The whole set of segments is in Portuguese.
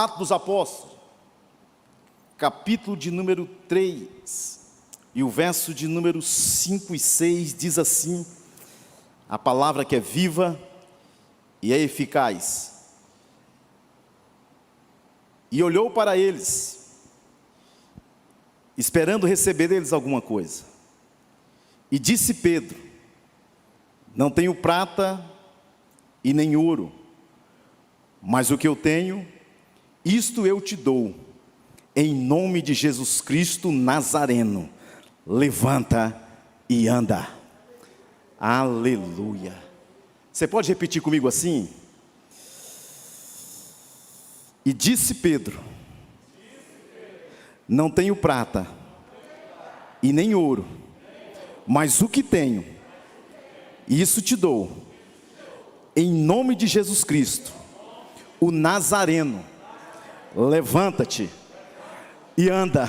Atos dos Apóstolos, capítulo de número 3, e o verso de número 5 e 6 diz assim: a palavra que é viva e é eficaz. E olhou para eles, esperando receber deles alguma coisa. E disse Pedro: não tenho prata e nem ouro, mas o que eu tenho, isto eu te dou. Em nome de Jesus Cristo Nazareno, levanta e anda. Aleluia. Você pode repetir comigo assim? E disse Pedro: não tenho prata e nem ouro, mas o que tenho, isso te dou. Em nome de Jesus Cristo, o Nazareno, levanta-te e anda.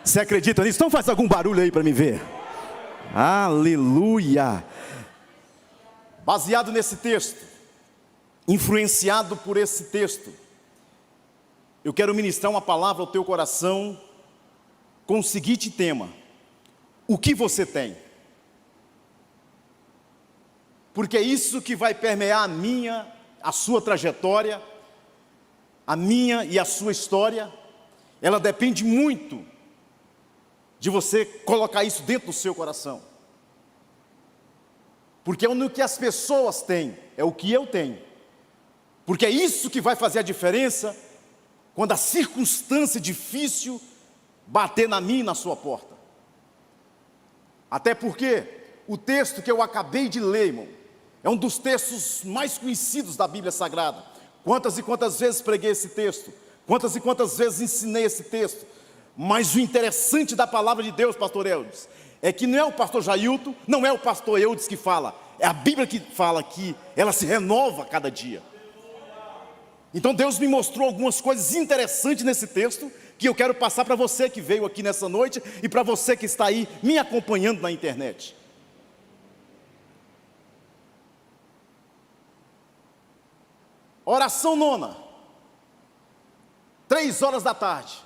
Você acredita nisso? Então faz algum barulho aí para me ver. Aleluia. Baseado nesse texto, influenciado por esse texto, eu quero ministrar uma palavra ao teu coração com o seguinte tema: o que você tem? Porque é isso que vai permear a sua trajetória, a minha e a sua história. Ela depende muito de você colocar isso dentro do seu coração. Porque é o que as pessoas têm, é o que eu tenho. Porque é isso que vai fazer a diferença quando a circunstância difícil bater na minha e na sua porta. Até porque o texto que eu acabei de ler, irmão, é um dos textos mais conhecidos da Bíblia Sagrada. Quantas e quantas vezes preguei esse texto, quantas e quantas vezes ensinei esse texto. Mas o interessante da palavra de Deus, pastor Eudes, é que não é o pastor Jailton, não é o pastor Eudes que fala, é a Bíblia que fala que ela se renova a cada dia. Então Deus me mostrou algumas coisas interessantes nesse texto, que eu quero passar para você que veio aqui nessa noite, e para você que está aí me acompanhando na internet. Oração nona, 3 horas da tarde.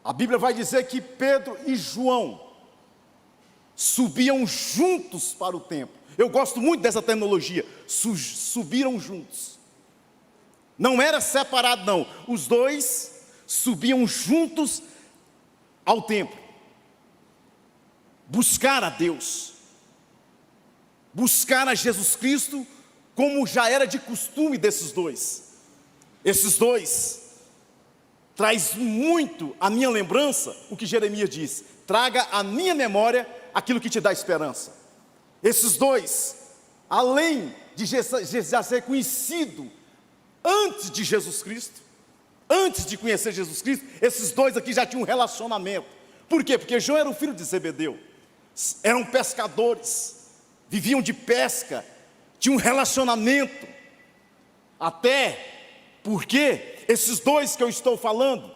A Bíblia vai dizer que Pedro e João subiam juntos para o templo. Eu gosto muito dessa terminologia, subiram juntos. Não era separado não, os dois subiam juntos ao templo. Buscar a Deus, buscar a Jesus Cristo, como já era de costume desses dois. Esses dois traz muito à minha lembrança o que Jeremias diz: traga à minha memória aquilo que te dá esperança. Esses dois, além de já ser conhecido antes de Jesus Cristo, antes de conhecer Jesus Cristo, esses dois aqui já tinham um relacionamento. Por quê? Porque João era o filho de Zebedeu, eram pescadores, viviam de pesca, tinham um relacionamento. Até porque esses dois que eu estou falando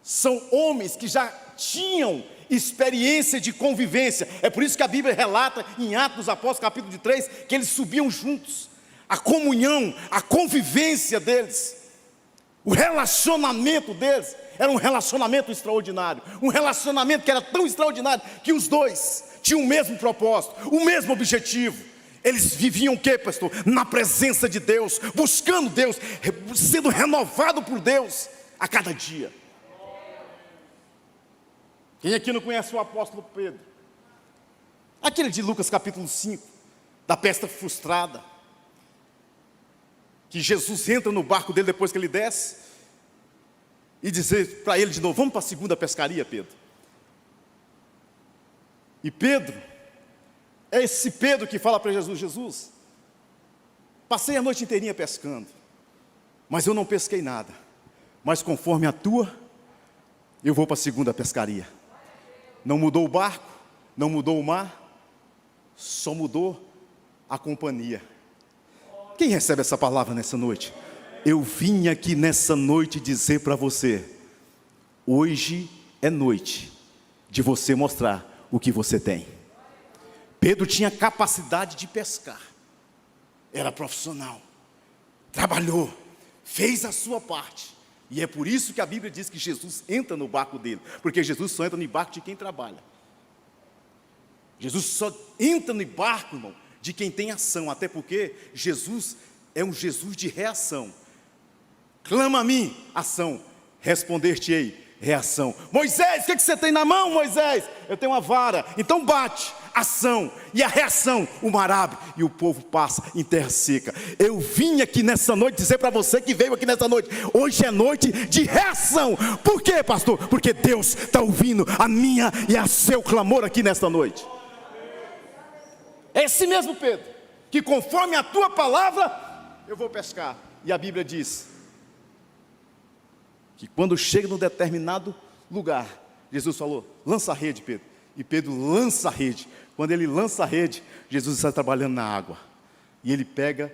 são homens que já tinham experiência de convivência. É por isso que a Bíblia relata em Atos dos Apóstolos, capítulo de 3, que eles subiam juntos. A comunhão, a convivência deles, o relacionamento deles era um relacionamento extraordinário. Um relacionamento que era tão extraordinário que os dois tinham o mesmo propósito, o mesmo objetivo. Eles viviam o quê, pastor? Na presença de Deus, buscando Deus, sendo renovado por Deus a cada dia. Quem aqui não conhece o apóstolo Pedro? Aquele de Lucas capítulo 5, da pesca frustrada, que Jesus entra no barco dele depois que ele desce, e dizer para ele de novo: vamos para a segunda pescaria, Pedro. E Pedro, é esse Pedro que fala para Jesus: Jesus, passei a noite inteirinha pescando, mas eu não pesquei nada, mas conforme a tua, eu vou para a segunda pescaria. Não mudou o barco, não mudou o mar, só mudou a companhia. Quem recebe essa palavra nessa noite? Eu vim aqui nessa noite dizer para você: hoje é noite de você mostrar o que você tem. Pedro tinha capacidade de pescar, era profissional, trabalhou, fez a sua parte. E é por isso que a Bíblia diz que Jesus entra no barco dele, porque Jesus só entra no barco de quem trabalha. Jesus só entra no barco, irmão, de quem tem ação, até porque Jesus é um Jesus de reação. Clama a mim, ação, responder-te-ei, reação. Moisés, o que você tem na mão, Moisés? Eu tenho uma vara, então bate, ação, e a reação, o mar abre, e o povo passa em terra seca. Eu vim aqui nessa noite dizer para você que veio aqui nessa noite, hoje é noite de reação. Por quê, pastor? Porque Deus está ouvindo a minha e a seu clamor aqui nesta noite. É esse mesmo Pedro, que conforme a tua palavra, eu vou pescar. E a Bíblia diz que quando chega num determinado lugar, Jesus falou, lança a rede, Pedro. E Pedro lança a rede. Quando ele lança a rede, Jesus está trabalhando na água. E ele pega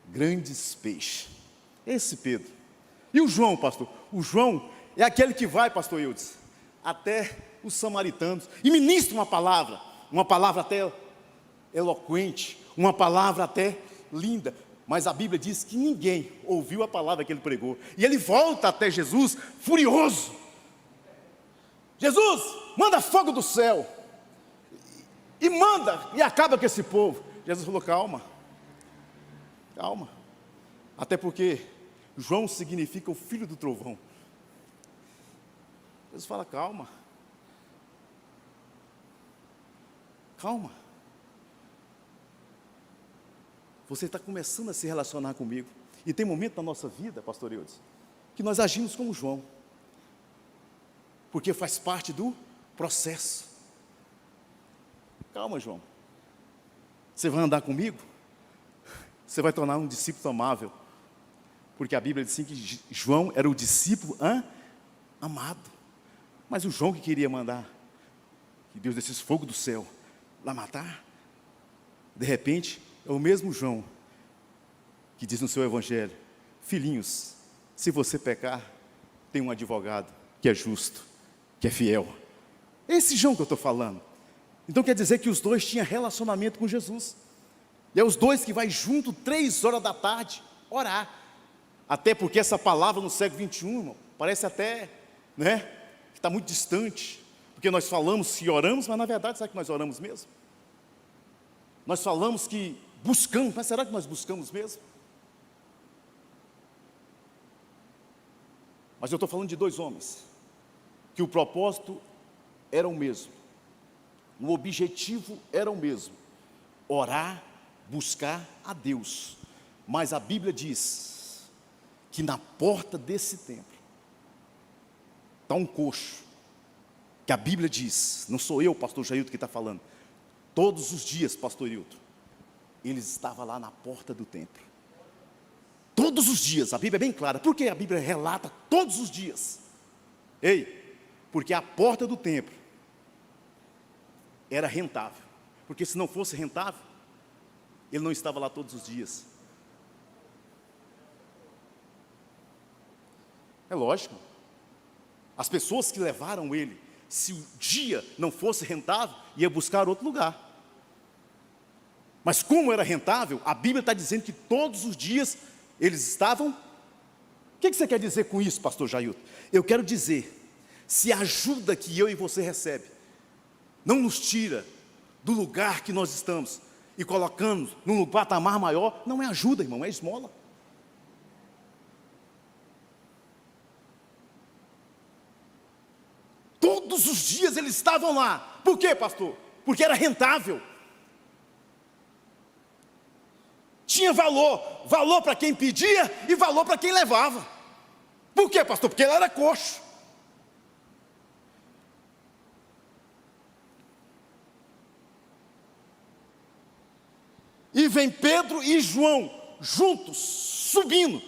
grandes peixes. Esse Pedro. E o João, pastor? O João é aquele que vai, pastor Eudes, até os samaritanos e ministra uma palavra até eloquente, uma palavra até linda. Mas a Bíblia diz que ninguém ouviu a palavra que ele pregou. E ele volta até Jesus furioso. Jesus, manda fogo do céu. E manda, e acaba com esse povo. Jesus falou, calma. Calma. Até porque João significa o filho do trovão. Jesus fala, calma. Calma. Você está começando a se relacionar comigo. E tem momento na nossa vida, pastor Eudes, que nós agimos como João. Porque faz parte do processo. Calma, João. Você vai andar comigo? Você vai tornar um discípulo amável. Porque a Bíblia diz assim que João era o discípulo amado. Mas o João que queria mandar que Deus descesse fogo do céu lá matar, de repente, é o mesmo João que diz no seu evangelho, filhinhos, se você pecar, tem um advogado que é justo, que é fiel. É esse João que eu estou falando. Então quer dizer que os dois tinham relacionamento com Jesus. E é os dois que vai junto 3 horas da tarde orar. Até porque essa palavra no século 21, irmão, parece até, que está muito distante. Porque nós falamos que oramos, mas na verdade, sabe que nós oramos mesmo? Nós falamos que buscamos, mas será que nós buscamos mesmo? Mas eu estou falando de 2 homens, que o propósito era o mesmo, o objetivo era o mesmo, orar, buscar a Deus. Mas a Bíblia diz que na porta desse templo está um coxo, que a Bíblia diz, não sou eu, pastor Jailton, que está falando, todos os dias, pastor Hilton, ele estava lá na porta do templo. Todos os dias, a Bíblia é bem clara. Por que a Bíblia relata todos os dias? Porque a porta do templo era rentável. Porque se não fosse rentável, ele não estava lá todos os dias. É lógico. As pessoas que levaram ele, se o dia não fosse rentável, ia buscar outro lugar. Mas como era rentável, a Bíblia está dizendo que todos os dias eles estavam. O que você quer dizer com isso, pastor Jailton? Eu quero dizer, se a ajuda que eu e você recebe não nos tira do lugar que nós estamos e colocamos num patamar maior, não é ajuda, irmão, é esmola. Todos os dias eles estavam lá. Por quê, pastor? Porque era rentável. Tinha valor para quem pedia e valor para quem levava. Por quê, pastor? Porque ele era coxo. E vem Pedro e João juntos, subindo.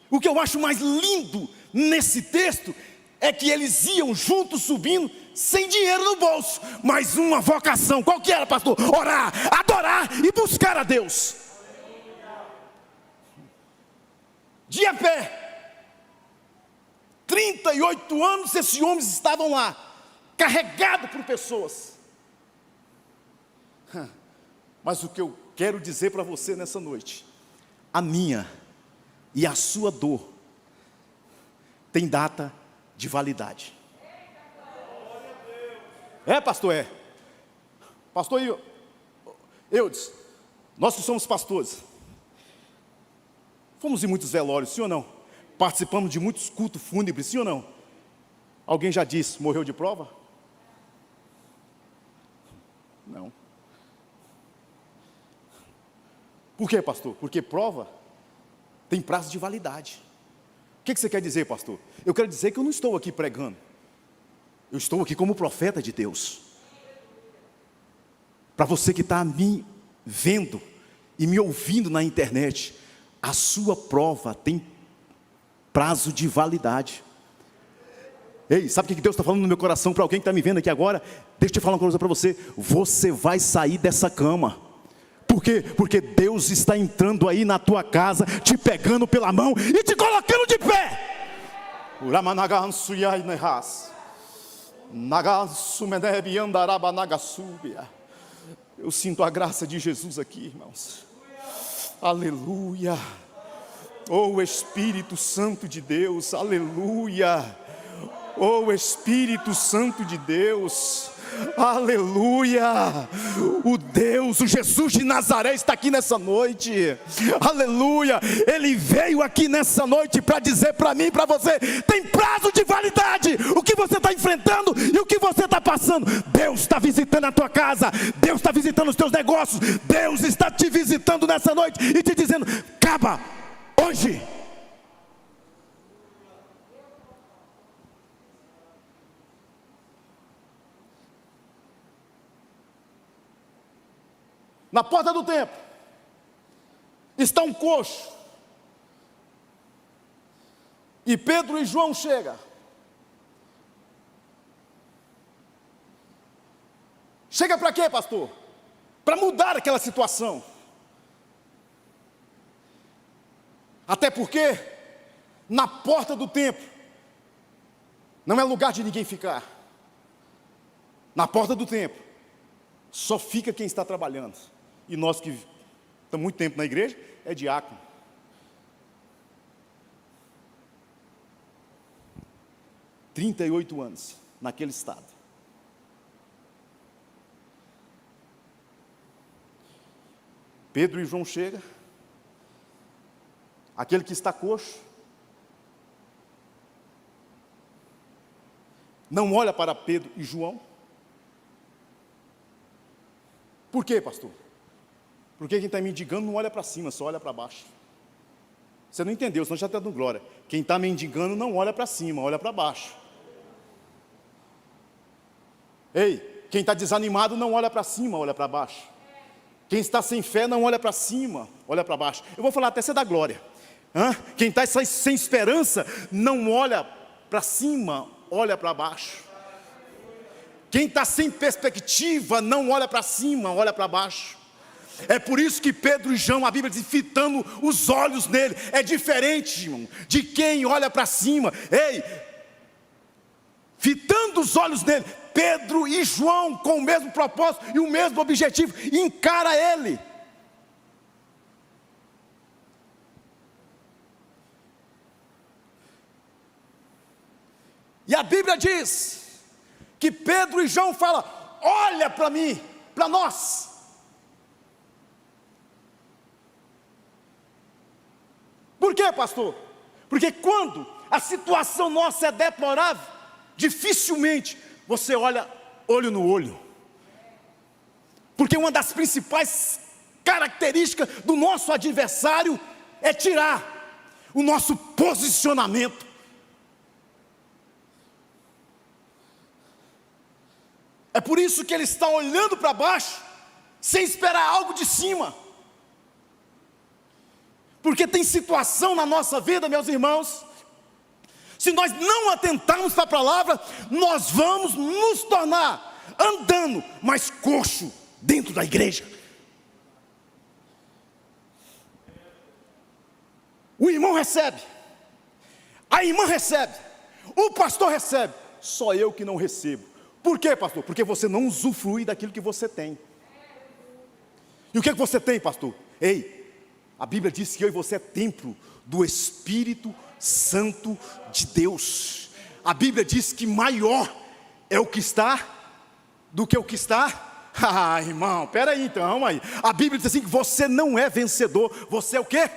O que eu acho mais lindo nesse texto é que eles iam juntos subindo, sem dinheiro no bolso, mas uma vocação. Qual que era, pastor? Orar, adorar e buscar a Deus. De a pé, 38 anos esses homens estavam lá, carregados por pessoas. Mas o que eu quero dizer para você nessa noite, a minha e a sua dor tem data de validade. É, pastor, é. Pastor, eu disse, nós que somos pastores, fomos em muitos velórios, sim ou não? Participamos de muitos cultos fúnebres, sim ou não? Alguém já disse, morreu de prova? Não. Por quê, pastor? Porque prova tem prazo de validade. O que você quer dizer, pastor? Eu quero dizer que eu não estou aqui pregando. Eu estou aqui como profeta de Deus. Para você que está me vendo e me ouvindo na internet, a sua prova tem prazo de validade. Ei, sabe o que Deus está falando no meu coração para alguém que está me vendo aqui agora? Deixa eu te falar uma coisa para você. Você vai sair dessa cama. Por quê? Porque Deus está entrando aí na tua casa, te pegando pela mão e te colocando de pé. Eu sinto a graça de Jesus aqui, irmãos. Aleluia. Oh, Espírito Santo de Deus, aleluia. Oh, Espírito Santo de Deus, aleluia. O Jesus de Nazaré está aqui nessa noite, aleluia. Ele veio aqui nessa noite para dizer para mim e para você: tem prazo de validade. O que você está enfrentando e o que você está passando, Deus está visitando a tua casa, Deus está visitando os teus negócios, Deus está te visitando nessa noite e te dizendo: acaba hoje. Na porta do templo está um coxo, e Pedro e João chegam. Chega para quê, pastor? Para mudar aquela situação. Até porque na porta do templo não é lugar de ninguém ficar. Na porta do templo só fica quem está trabalhando. E nós que estamos muito tempo na igreja, é diácono. – 38 anos naquele estado. Pedro e João chegam. Aquele que está coxo não olha para Pedro e João. Por quê, pastor? Porque quem está mendigando não olha para cima, só olha para baixo. Você não entendeu, senão já está dando glória. Quem está mendigando não olha para cima, olha para baixo. Ei, quem está desanimado não olha para cima, olha para baixo. Quem está sem fé não olha para cima, olha para baixo. Eu vou falar até você dar glória. Quem está sem esperança não olha para cima, olha para baixo. Quem está sem perspectiva não olha para cima, olha para baixo. É por isso que Pedro e João, a Bíblia diz, fitando os olhos nele. É diferente, irmão, de quem olha para cima. Ei, fitando os olhos nele, Pedro e João, com o mesmo propósito e o mesmo objetivo, encara ele. E a Bíblia diz que Pedro e João falam: olha para mim, para nós. Por quê, pastor? Porque quando a situação nossa é deplorável, dificilmente você olha olho no olho. Porque uma das principais características do nosso adversário é tirar o nosso posicionamento. É por isso que ele está olhando para baixo, sem esperar algo de cima. Porque tem situação na nossa vida, meus irmãos, se nós não atentarmos para a palavra, nós vamos nos tornar andando mais coxo dentro da igreja. O irmão recebe, a irmã recebe, o pastor recebe, só eu que não recebo. Por quê, pastor? Porque você não usufrui daquilo que você tem. E o que você tem, pastor? Ei, a Bíblia diz que eu e você é templo do Espírito santo de Deus. A Bíblia diz que maior é o que está do que o que está. Ah, irmão, peraí então, aí. A Bíblia diz assim que você não é vencedor, você é o quê?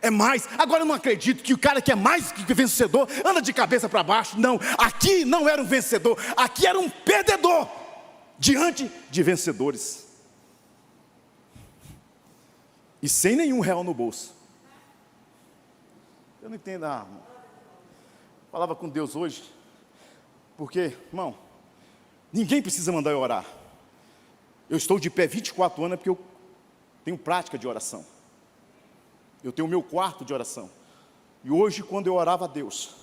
É mais. Agora eu não acredito que o cara que é mais que vencedor anda de cabeça para baixo. Não, aqui não era um vencedor, aqui era um perdedor diante de vencedores. E sem nenhum real no bolso. Eu não entendo, irmão. Falava com Deus hoje, porque, irmão, ninguém precisa mandar eu orar. Eu estou de pé 24 anos porque eu tenho prática de oração. Eu tenho o meu quarto de oração. E hoje, quando eu orava a Deus,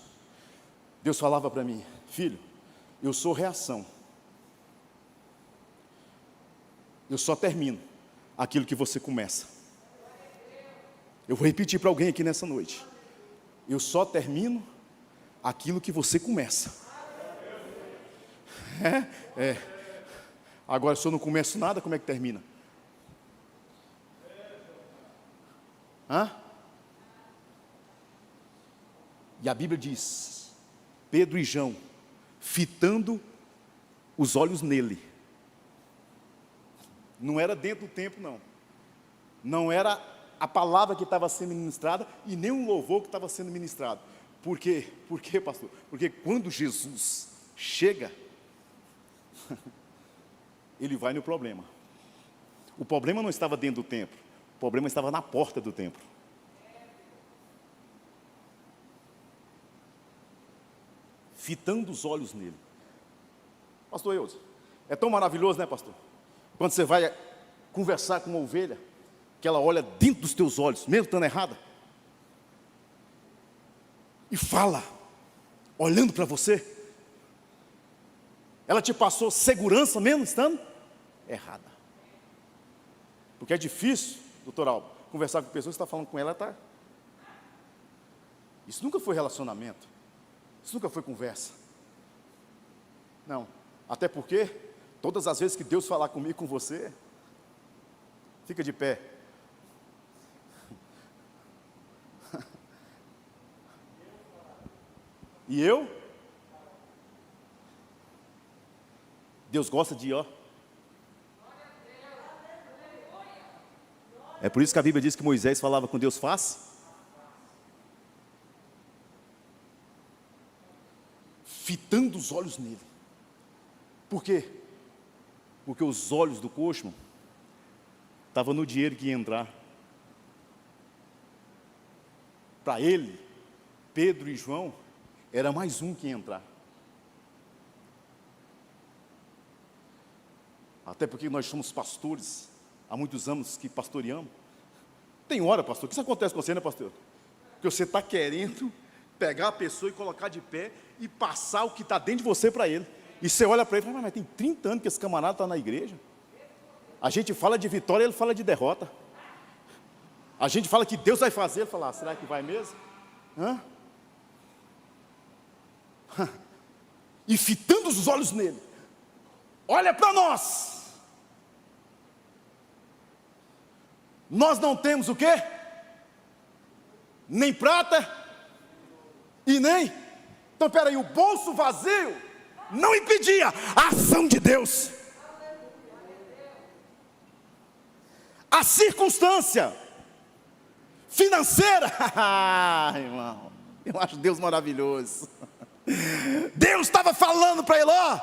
Deus falava para mim: filho, eu sou reação. Eu só termino aquilo que você começa. Eu vou repetir para alguém aqui nessa noite: eu só termino aquilo que você começa. Agora, se eu não começo nada, como é que termina? E a Bíblia diz: Pedro e João, fitando os olhos nele. Não era dentro do templo, não. Não era a palavra que estava sendo ministrada e nem um louvor que estava sendo ministrado. Por quê? Por quê, pastor? Porque quando Jesus chega, ele vai no problema. O problema não estava dentro do templo, o problema estava na porta do templo. Fitando os olhos nele. Pastor Eudes, é tão maravilhoso, né, pastor? Quando você vai conversar com uma ovelha, que ela olha dentro dos teus olhos, mesmo estando errada, e fala, olhando para você. Ela te passou segurança mesmo estando errada. Porque é difícil, doutor Alba, conversar com pessoas que está falando com ela, tá? Isso nunca foi relacionamento. Isso nunca foi conversa. Não. Até porque, todas as vezes que Deus falar comigo e com você, fica de pé. E eu? Deus gosta de ó. É por isso que a Bíblia diz que Moisés falava com Deus face. Fitando os olhos nele. Por quê? Porque os olhos do coxo estavam no dinheiro que ia entrar. Para ele, Pedro e João, era mais um que ia entrar. Até porque nós somos pastores, há muitos anos que pastoreamos. Tem hora, pastor, que isso acontece com você, né, pastor? Que você está querendo pegar a pessoa e colocar de pé e passar o que está dentro de você para ele. E você olha para ele e fala: mas tem 30 anos que esse camarada está na igreja. A gente fala de vitória, ele fala de derrota. A gente fala que Deus vai fazer, ele fala: será que vai mesmo? E fitando os olhos nele, olha para nós. Nós não temos o quê? Nem prata e nem. Então peraí, o bolso vazio não impedia a ação de Deus. A circunstância financeira, irmão, eu acho Deus maravilhoso. Deus estava falando para ele: ó,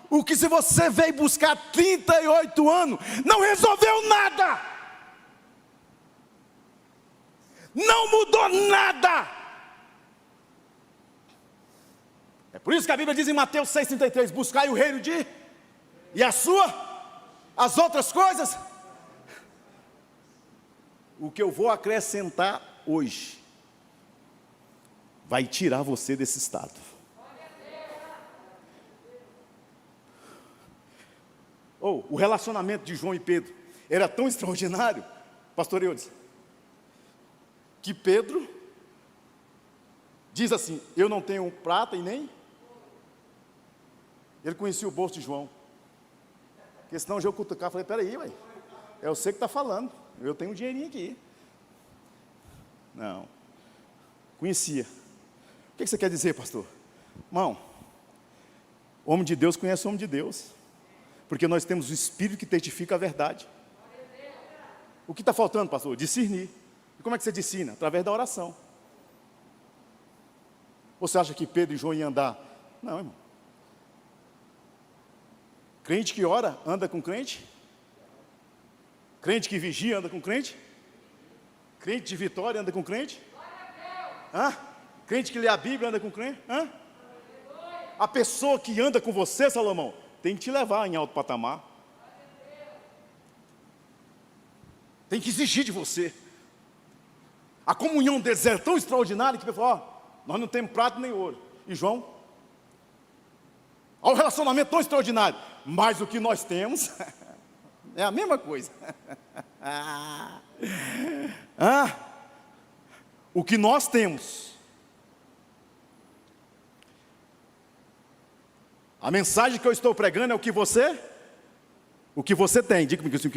o que se você veio buscar 38 anos, não resolveu nada. Não mudou nada. É por isso que a Bíblia diz em Mateus 6,33: buscai o reino de, e as outras coisas. O que eu vou acrescentar hoje vai tirar você desse estado. O relacionamento de João e Pedro era tão extraordinário, pastor Eudes, que Pedro diz assim: eu não tenho prata e nem. Ele conhecia o bolso de João. Porque senão eu cutucar, falei: peraí, ué, é você que está falando, eu tenho um dinheirinho aqui. Não, conhecia. que você quer dizer, pastor? Irmão, homem de Deus conhece o homem de Deus, porque nós temos o Espírito que testifica a verdade. O que está faltando, pastor? Discernir. E como é que você discerne? Através da oração. Você acha que Pedro e João iam andar? Não, irmão. Crente que ora, anda com crente. Crente que vigia, anda com crente. Crente de vitória, anda com crente. Hã? Crente que lê a Bíblia, anda com crente. Hã? A pessoa que anda com você, Salomão, tem que te levar em alto patamar. Tem que exigir de você. A comunhão deles é tão extraordinária que ele falou, nós não temos prata nem ouro. E João? Olha o relacionamento tão extraordinário. Mas o que nós temos é a mesma coisa. O que nós temos. A mensagem que eu estou pregando é o que você tem. Diga comigo assim,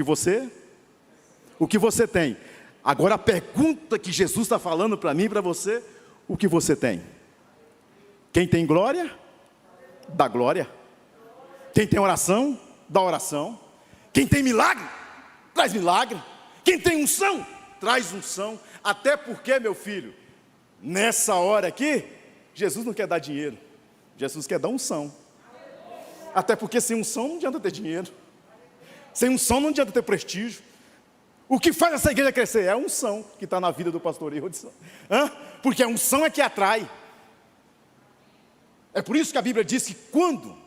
o que você tem. Agora a pergunta que Jesus está falando para mim e para você, o que você tem? Quem tem glória, dá glória. Quem tem oração, dá oração. Quem tem milagre, traz milagre. Quem tem unção, traz unção. Até porque, meu filho, nessa hora aqui, Jesus não quer dar dinheiro, Jesus quer dar unção. Até porque sem unção não adianta ter dinheiro. Sem unção não adianta ter prestígio. O que faz essa igreja crescer é a unção que está na vida do pastor Hildson. Porque a unção é que atrai. É por isso que a Bíblia diz que quando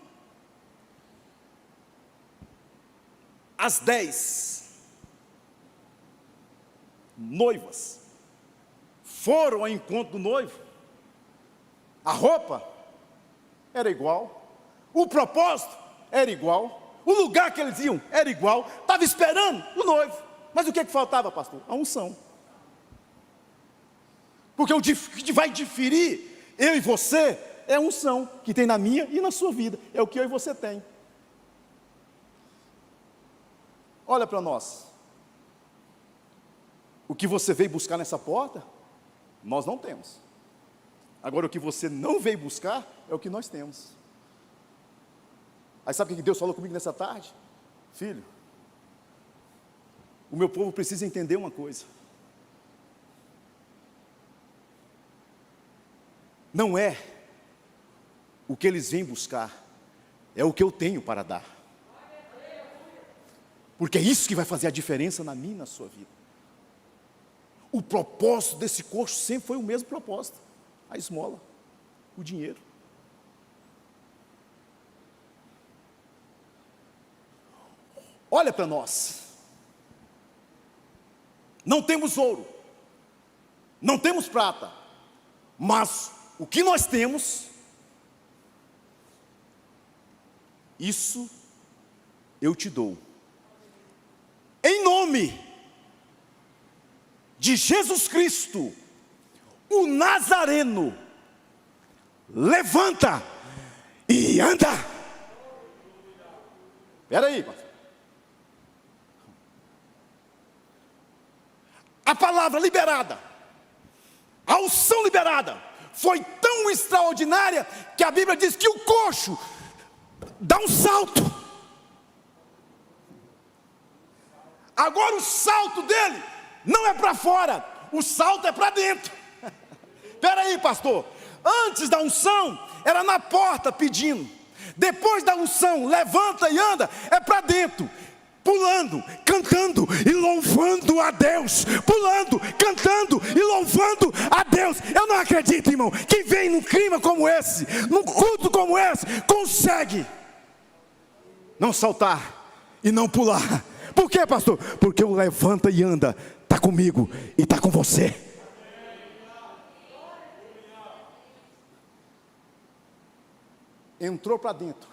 as 10 noivas foram ao encontro do noivo, a roupa era igual, o propósito era igual, o lugar que eles iam era igual, estava esperando o noivo. Mas o que faltava, pastor? A unção. Porque o que vai diferir eu e você é a unção que tem na minha e na sua vida. É o que eu e você tem. Olha para nós. O que você veio buscar nessa porta, nós não temos. Agora o que você não veio buscar é o que nós temos. Aí sabe o que Deus falou comigo nessa tarde? Filho, o meu povo precisa entender uma coisa. Não é o que eles vêm buscar, é o que eu tenho para dar. Porque é isso que vai fazer a diferença na minha e na sua vida. O propósito desse coxo sempre foi o mesmo propósito: a esmola, o dinheiro. Olha para nós. Não temos ouro, não temos prata, mas o que nós temos, isso eu te dou. Em nome de Jesus Cristo, o Nazareno, levanta e anda. Espera aí, pastor. A palavra liberada, a unção liberada, foi tão extraordinária que a Bíblia diz que o coxo dá um salto. Agora o salto dele não é para fora, o salto é para dentro. Espera aí, pastor. Antes da unção era na porta pedindo. Depois da unção, levanta e anda, é para dentro. Pulando, cantando e louvando a Deus. Pulando, cantando e louvando a Deus. Eu não acredito, irmão, que vem num clima como esse, num culto como esse, consegue não saltar e não pular. Por quê, pastor? Porque o levanta e anda está comigo e está com você. Entrou para dentro,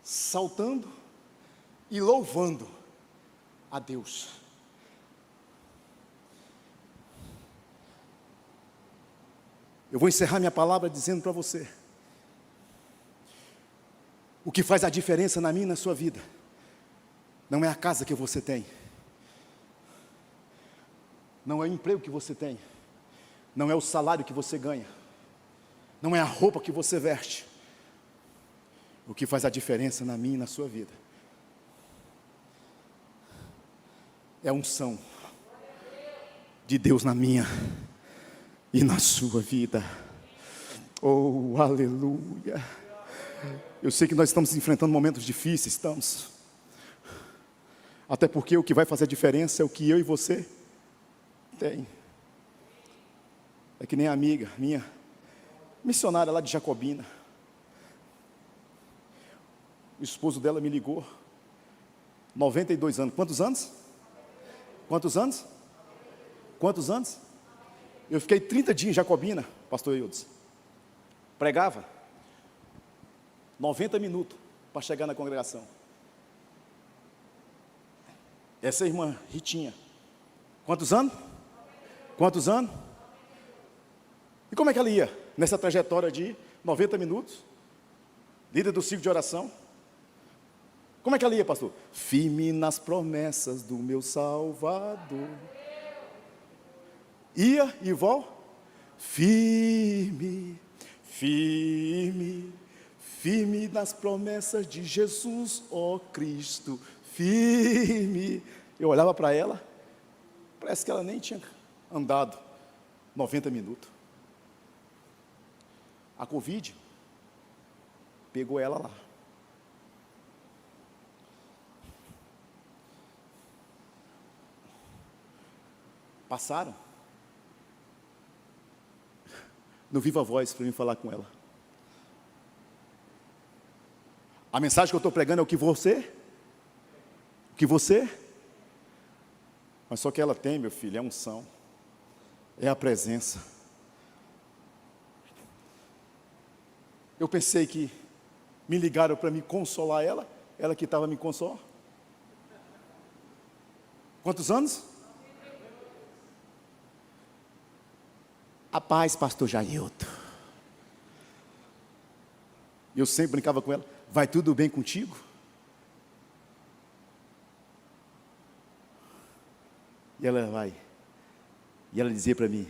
saltando e louvando a Deus. Eu vou encerrar minha palavra dizendo para você: o que faz a diferença na minha e na sua vida não é a casa que você tem, não é o emprego que você tem, não é o salário que você ganha, não é a roupa que você veste, o que faz a diferença na minha e na sua vida é a unção de Deus na minha e na sua vida. Oh, aleluia. Eu sei que nós estamos enfrentando momentos difíceis, estamos. Até porque o que vai fazer a diferença é o que eu e você tem. É que nem a amiga minha, missionária lá de Jacobina. O esposo dela me ligou, 92 anos. Quantos anos? Quantos anos? Quantos anos? Eu fiquei 30 dias em Jacobina, pastor Eudes. Pregava 90 minutos para chegar na congregação. Essa é a irmã Ritinha. Quantos anos? Quantos anos? E como é que ela ia nessa trajetória de 90 minutos? Líder do ciclo de oração. Como é que ela ia, pastor? Firme nas promessas do meu Salvador. Ia e volta. Firme, firme, firme nas promessas de Jesus, ó Cristo. Firme. Eu olhava para ela, parece que ela nem tinha andado 90 minutos. A Covid pegou ela lá. Passaram no Viva Voz para mim falar com ela. A mensagem que eu estou pregando é o que você, mas só que ela tem, meu filho, é unção, é a presença. Eu pensei que me ligaram para me consolar ela que estava me consolando. Quantos anos? A paz, pastor Jailton. Eu sempre brincava com ela, vai tudo bem contigo? E ela vai. E ela dizia para mim,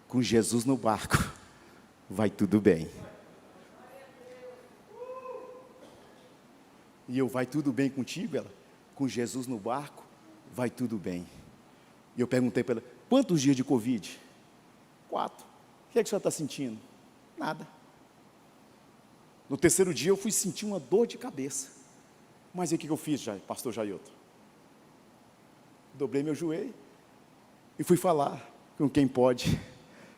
com Jesus no barco, vai tudo bem. E eu, vai tudo bem contigo? Ela, com Jesus no barco, vai tudo bem. E eu perguntei para ela, quantos dias de Covid? 4. O que é que a senhora está sentindo? Nada. No terceiro dia eu fui sentir uma dor de cabeça. Mas e o que eu fiz, pastor Jailton? Dobrei meu joelho e fui falar com quem pode,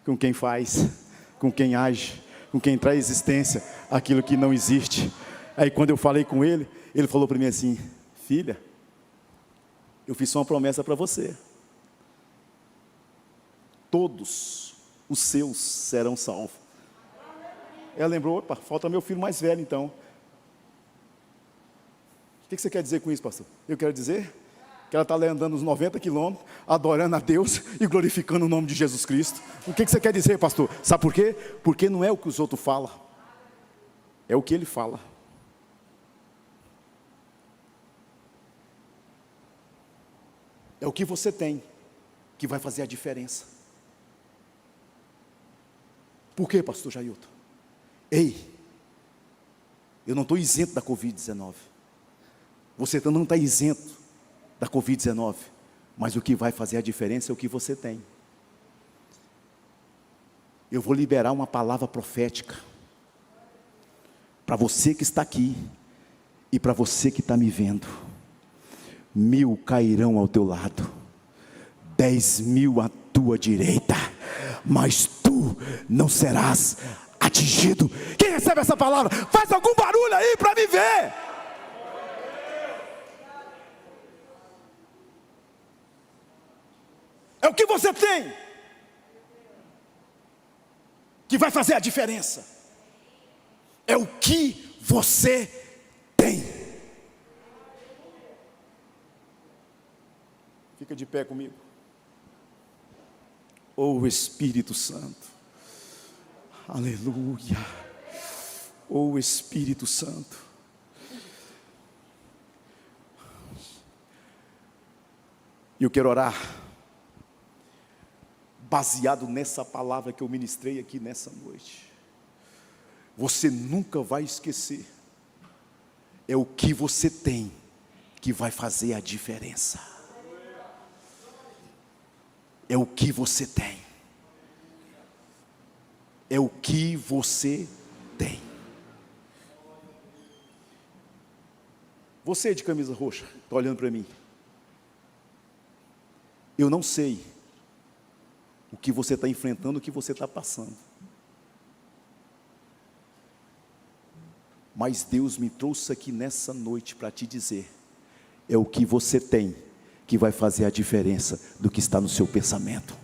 com quem faz, com quem age, com quem traz existência aquilo que não existe. Aí quando eu falei com ele, ele falou para mim assim, filha, eu fiz só uma promessa para você. Todos os seus serão salvos. Ela lembrou, opa, falta meu filho mais velho então. O que você quer dizer com isso, pastor? Eu quero dizer que ela está andando uns 90 quilômetros, adorando a Deus e glorificando o nome de Jesus Cristo. O que você quer dizer, pastor? Sabe por quê? Porque não é o que os outros falam, é o que ele fala. É o que você tem que vai fazer a diferença. Por quê, pastor Jailton? Ei, eu não estou isento da Covid-19. Você não está isento da Covid-19. Mas o que vai fazer a diferença é o que você tem. Eu vou liberar uma palavra profética para você que está aqui e para você que está me vendo. 1000 cairão ao teu lado, 10.000 à tua direita, mas tu não serás atingido. Quem recebe essa palavra, faz algum barulho aí para me ver. É o que você tem que vai fazer a diferença. É o que você tem. Fica de pé comigo. Oh Espírito Santo, aleluia, oh Espírito Santo. E eu quero orar, baseado nessa palavra que eu ministrei aqui nessa noite. você nunca vai esquecer. É o que você tem que vai fazer a diferença. É o que você tem. É o que você tem. Você de camisa roxa, está olhando para mim. Eu não sei o que você está enfrentando, o que você está passando. Mas Deus me trouxe aqui nessa noite para te dizer, é o que você tem que vai fazer a diferença do que está no seu pensamento.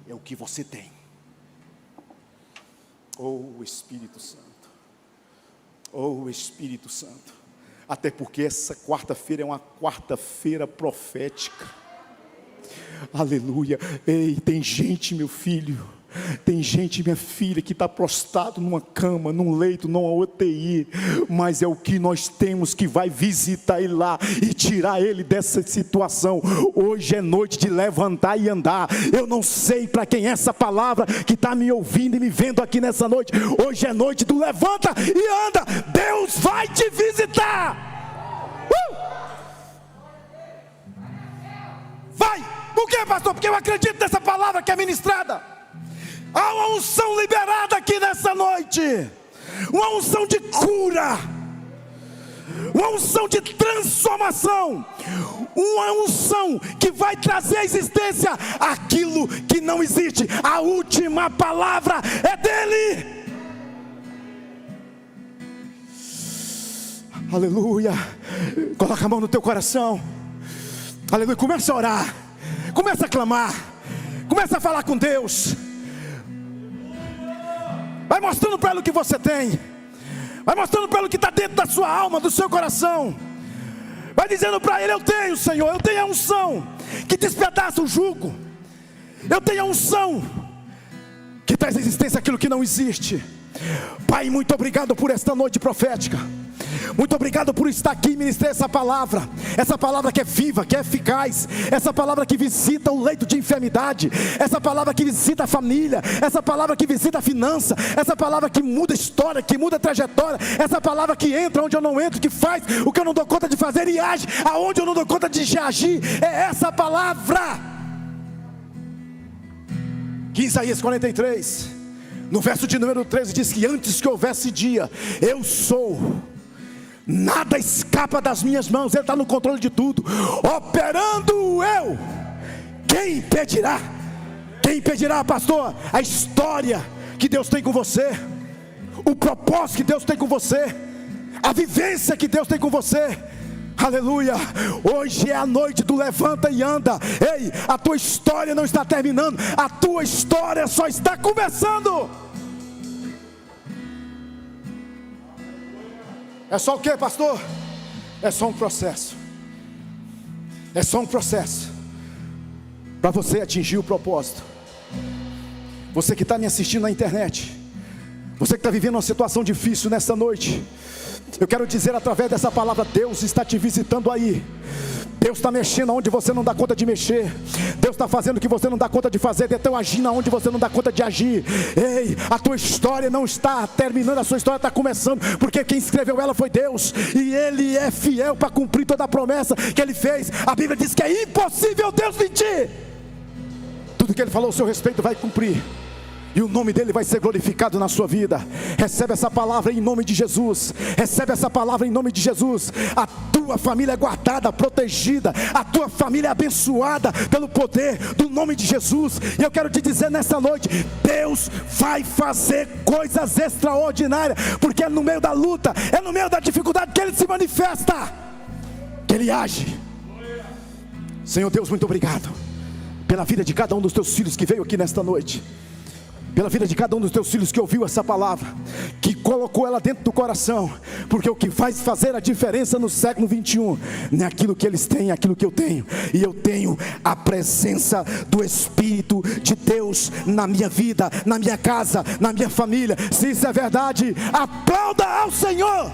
É o que você tem. Oh Espírito Santo, oh Espírito Santo, até porque essa quarta-feira é uma quarta-feira profética. Aleluia. Ei, tem gente, meu filho, tem gente, minha filha, que está prostrado numa cama, num leito, numa UTI, mas é o que nós temos que vai visitar ele lá e tirar ele dessa situação. Hoje é noite de levantar e andar. Eu não sei para quem é essa palavra que está me ouvindo e me vendo aqui nessa noite. Hoje é noite do levanta e anda. Deus vai te visitar. Vai. Por quê, pastor? Porque eu acredito nessa palavra que é ministrada. Há uma unção liberada aqui nessa noite, uma unção de cura, uma unção de transformação, uma unção que vai trazer à existência aquilo que não existe. A última palavra é dele. Aleluia. Coloca a mão no teu coração. Aleluia. Começa a orar, começa a clamar, começa a falar com Deus. Vai mostrando para ele o que você tem. Vai mostrando para ele o que está dentro da sua alma, do seu coração. Vai dizendo para ele: eu tenho, Senhor, eu tenho a unção que despedaça o jugo. Eu tenho a unção que traz à existência aquilo que não existe. Pai, muito obrigado por esta noite profética. Muito obrigado por estar aqui e ministrar essa palavra que é viva, que é eficaz, essa palavra que visita o leito de enfermidade, essa palavra que visita a família, essa palavra que visita a finança, essa palavra que muda a história, que muda a trajetória, essa palavra que entra onde eu não entro, que faz o que eu não dou conta de fazer e age aonde eu não dou conta de agir. É essa palavra que Isaías 43, no verso de número 13, diz que antes que houvesse dia, eu sou. Nada escapa das minhas mãos. Ele está no controle de tudo. Operando eu, quem impedirá? Quem impedirá, pastor? A história que Deus tem com você, o propósito que Deus tem com você, a vivência que Deus tem com você. Aleluia. Hoje é a noite do levanta e anda. Ei, a tua história não está terminando, a tua história só está começando. É só o que, pastor? É só um processo. É só um processo para você atingir o propósito. Você que está me assistindo na internet, você que está vivendo uma situação difícil nessa noite, eu quero dizer através dessa palavra: Deus está te visitando aí. Deus está mexendo onde você não dá conta de mexer. Deus está fazendo o que você não dá conta de fazer. Deus está agindo onde você não dá conta de agir. Ei, a tua história não está terminando, a sua história está começando, porque quem escreveu ela foi Deus, e Ele é fiel para cumprir toda a promessa que Ele fez. A Bíblia diz que é impossível Deus mentir. Tudo que Ele falou ao seu respeito vai cumprir, e o nome dele vai ser glorificado na sua vida. Recebe essa palavra em nome de Jesus. Recebe essa palavra em nome de Jesus. A tua família é guardada, protegida. A tua família é abençoada pelo poder do nome de Jesus. E eu quero te dizer nessa noite: Deus vai fazer coisas extraordinárias, porque é no meio da luta, é no meio da dificuldade que Ele se manifesta, que Ele age. Senhor Deus, muito obrigado pela vida de cada um dos teus filhos que veio aqui nesta noite, pela vida de cada um dos teus filhos que ouviu essa palavra, que colocou ela dentro do coração, porque o que faz fazer a diferença no século 21 não é aquilo que eles têm, é aquilo que eu tenho. E eu tenho a presença do Espírito de Deus na minha vida, na minha casa, na minha família. Se isso é verdade, aplauda ao Senhor.